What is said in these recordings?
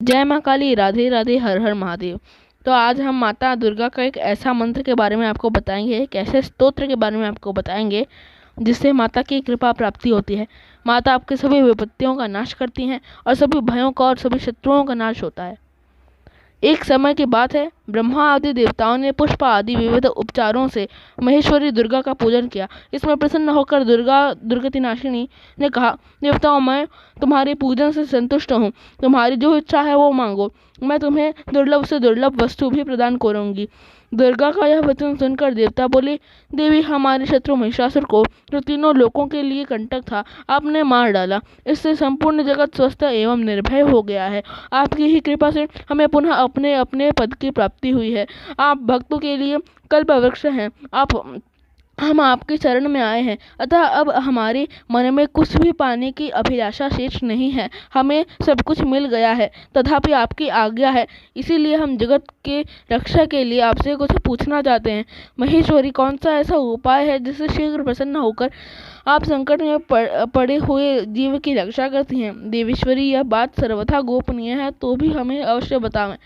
जय माँ काली, राधे राधे, हर हर महादेव। तो आज हम माता दुर्गा का एक ऐसा मंत्र के बारे में आपको बताएंगे, एक ऐसे स्तोत्र के बारे में आपको बताएंगे जिससे माता की कृपा प्राप्ति होती है। माता आपके सभी विपत्तियों का नाश करती हैं और सभी भयों का और सभी शत्रुओं का नाश होता है। एक समय की बात है, ब्रह्मा आदि देवताओं ने पुष्प आदि विविध उपचारों से महेश्वरी दुर्गा का पूजन किया। इसमें प्रसन्न होकर दुर्गा दुर्गति नाशिनी ने कहा, देवताओं, मैं तुम्हारे पूजन से संतुष्ट हूँ। तुम्हारी जो इच्छा है वो मांगो, मैं तुम्हें दुर्लभ से दुर्लभ वस्तु भी प्रदान करूंगी। दुर्गा का यह वचन सुनकर देवता बोले, देवी, हमारे शत्रु महिषासुर को, जो तीनों लोकों के लिए कंटक था, आपने मार डाला। इससे संपूर्ण जगत स्वस्थ एवं निर्भय हो गया है। आपकी ही कृपा से हमें पुनः अपने अपने पद की प्राप्ति हुई है। आप भक्तों के लिए कल्प वृक्ष हैं। हम आपके चरण में आए हैं, अतः अब हमारे मन में कुछ भी पाने की अभिलाषा शेष नहीं है। हमें सब कुछ मिल गया है, तथापि आपकी आज्ञा है, इसीलिए हम जगत के रक्षा के लिए आपसे कुछ पूछना चाहते हैं। महेश्वरी, कौन सा ऐसा उपाय है जिससे शीघ्र प्रसन्न होकर आप संकट में पड़े हुए जीव की रक्षा करती हैं? देवेश्वरी, यह बात सर्वथा गोपनीय है, तो भी हमें अवश्य बतावें।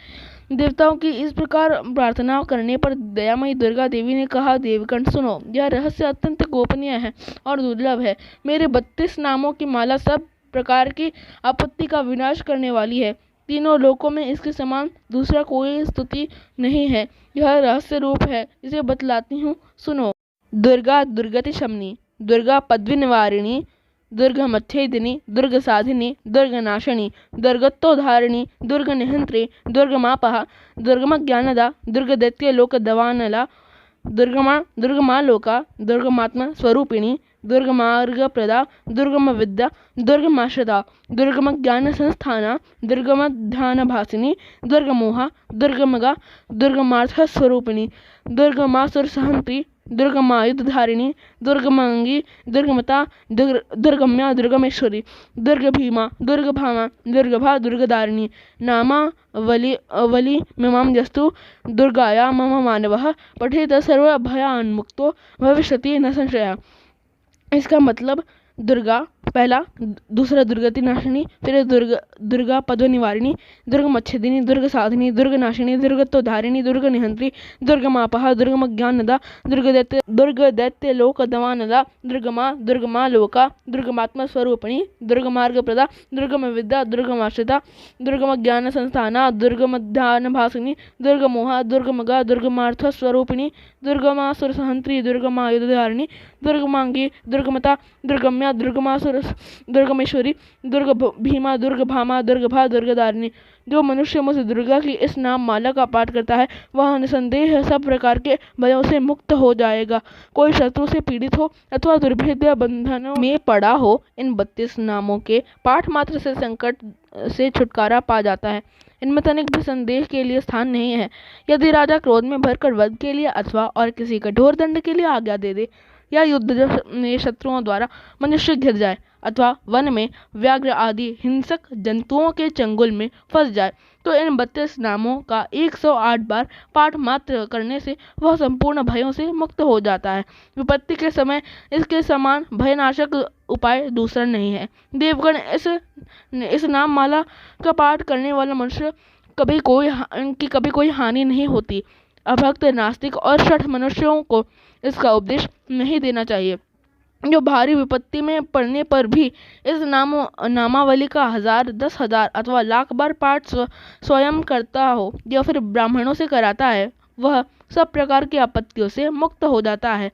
देवताओं की इस प्रकार प्रार्थना करने पर दयामयी दुर्गा देवी ने कहा, देवगण सुनो, यह रहस्य अत्यंत गोपनीय है और दुर्लभ है। मेरे 32 नामों की माला सब प्रकार की आपत्ति का विनाश करने वाली है। तीनों लोकों में इसके समान दूसरा कोई स्तुति नहीं है। यह रहस्य रूप है, इसे बतलाती हूँ, सुनो। दुर्गा दुर्गति शमनी, दुर्गा पद्वी निवारिणी, दुर्गमच्छेदिनी, दुर्ग साधिनी, दुर्ग नाशिनी, दुर्गत्तोधारिणी, दुर्ग निहंत्री, दुर्गमापहा, दुर्गम ज्ञानदा, दुर्ग दैत्य लोक दवानला, दुर्गमा लोका, दुर्गमात्मा स्वरूपिणी, दुर्गमार्ग प्रदा, दुर्गम विद्या, दुर्गमाश्रदा, दुर्गम ज्ञान संस्थाना, दुर्गम ध्यान भासिनी, दुर्गमोहा, दुर्गमगा, दुर्गमार्थ स्वरूपिणी, दुर्गमासुर सहंत्री, दुर्गमायुधधारिणी, दुर्गमांगी, दुर्गमता, दुर्गम्या, दुर्गमेश्वरी, दुर्ग भीमा, दुर्ग भामा, दुर्गभा, दुर्गदारिणी, नामा वली मिमां यस्तु दुर्गाया मम मानवः पठेत सर्वभयान्मुक्तो भविष्यति न संशयः। इसका मतलब दुर्गा पहला, दूसरा दुर्गति नाशिनी, फिर दुर्गा पद्व निवारिणी, दुर्ग मच्छेदिनी, दुर्ग साधिनी, दुर्ग नाशिनी, दुर्गत्वधारिणी, दुर्ग निहंत्री, दुर्गमापहा, दुर्गम ज्ञानदा, दुर्ग दैत्य लोक दवानदा, दुर्गमा लोका, दुर्गमात्मा स्वरूपिणी, दुर्गमार्ग प्रदा, दुर्गम विद्या, दुर्गमाश्रिता, दुर्गम ज्ञान संस्थाना, दुर्गम ध्यान भासिनी, दुर्गमोहा, दुर्गमगा, दुर्गमार्थ स्वरूपिणी, दुर्गमासुर सहंत्री, दुर्गमायुधधारिणी, दुर्गमांगी, दुर्गमता, दुर्गम्या, दुर्गमासुर, दुर्गमेश्वरी, दुर्ग भीमा, दुर्ग भामा, दुर्गभा, दुर्गदारिणी। जो मनुष्य मुझ दुर्गा की इस नाम माला का पाठ करता है, वह निसंदेह सब प्रकार के भयों से मुक्त हो जाएगा। कोई शत्रु से पीड़ित हो अथवा दुर्भेद्य बंधनों में पड़ा हो, इन 32 नामों के पाठ मात्र से संकट से छुटकारा पा जाता है। इनमें तनिक भी संदेह के लिए स्थान नहीं है। यदि राजा क्रोध में भरकर वध के लिए अथवा और किसी कठोर दंड के लिए आज्ञा दे दे, या युद्ध में शत्रुओं द्वारा मनुष्य घिर जाए, अथवा वन में व्याघ्र आदि हिंसक जंतुओं के चंगुल में फंस जाए, तो इन 32 नामों का 108 बार पाठ मात्र करने से वह संपूर्ण भयों से मुक्त हो जाता है। विपत्ति के समय इसके समान भयनाशक उपाय दूसरा नहीं है। देवगण, इस नाम माला का पाठ करने वाला मनुष्य कभी कोई हानि नहीं होती। अभक्त, नास्तिक और शठ मनुष्यों को इसका उपदेश नहीं देना चाहिए। जो भारी विपत्ति में पड़ने पर भी इस नामावली का 1000, 10,000 अथवा लाख बार पाठ स्वयं करता हो या फिर ब्राह्मणों से कराता है, वह सब प्रकार की आपत्तियों से मुक्त हो जाता है।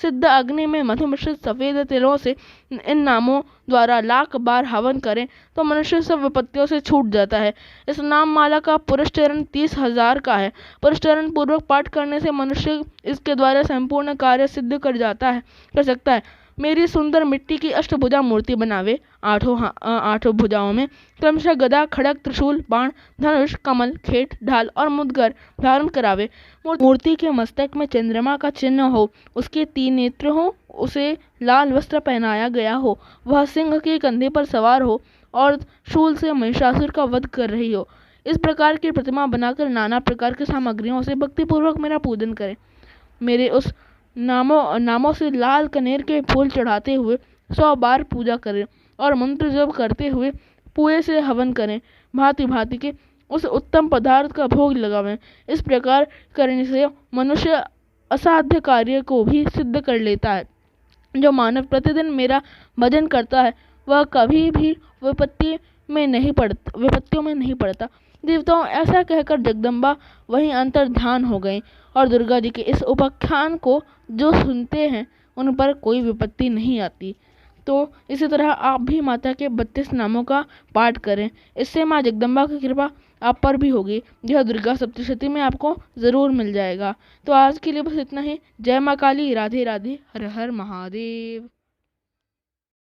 सिद्ध अग्नि में मधु मिश्रित सफेद तिलों से इन नामों द्वारा लाख बार हवन करें तो मनुष्य सब विपत्तियों से छूट जाता है। इस नाम माला का पुरस्चरण 30,000 का है। पुरस्चरण पूर्वक पाठ करने से मनुष्य इसके द्वारा संपूर्ण कार्य सिद्ध कर सकता है। मेरी सुंदर मिट्टी की अष्टभुजा मूर्ति बनावे, आठों भुजाओं में क्रमशः गदा, खड़ग, त्रिशूल, बाण, धनुष, कमल, खेट, ढाल और मुद्गर धारण करावे। मूर्ति के मस्तक में चंद्रमा का चिन्ह हो, उसके 3 नेत्र हो, उसे लाल वस्त्र पहनाया गया हो, वह सिंह के कंधे पर सवार हो और शूल से महिषासुर का वध कर रही हो। इस प्रकार की प्रतिमा बनाकर नाना प्रकार की सामग्रियों से भक्तिपूर्वक मेरा पूजन करें। मेरे उस नामों से लाल कनेर के फूल चढ़ाते हुए 100 बार पूजा करें और मंत्र जप करते हुए पूरे से हवन करें। भांति भांति के उस उत्तम पदार्थ का भोग लगावें। इस प्रकार करने से मनुष्य असाध्य कार्य को भी सिद्ध कर लेता है। जो मानव प्रतिदिन मेरा भजन करता है वह कभी भी विपत्तियों में नहीं पड़ता। देवताओं, ऐसा कहकर जगदम्बा वहीं अंतर्धान हो गई और दुर्गा जी के इस उपाख्यान को जो सुनते हैं उन पर कोई विपत्ति नहीं आती। तो इसी तरह आप भी माता के 32 नामों का पाठ करें, इससे माँ जगदम्बा की कृपा आप पर भी होगी। यह दुर्गा सप्तशती में आपको ज़रूर मिल जाएगा। तो आज के लिए बस इतना ही। जय माँ काली, राधे राधे, हर हर महादेव।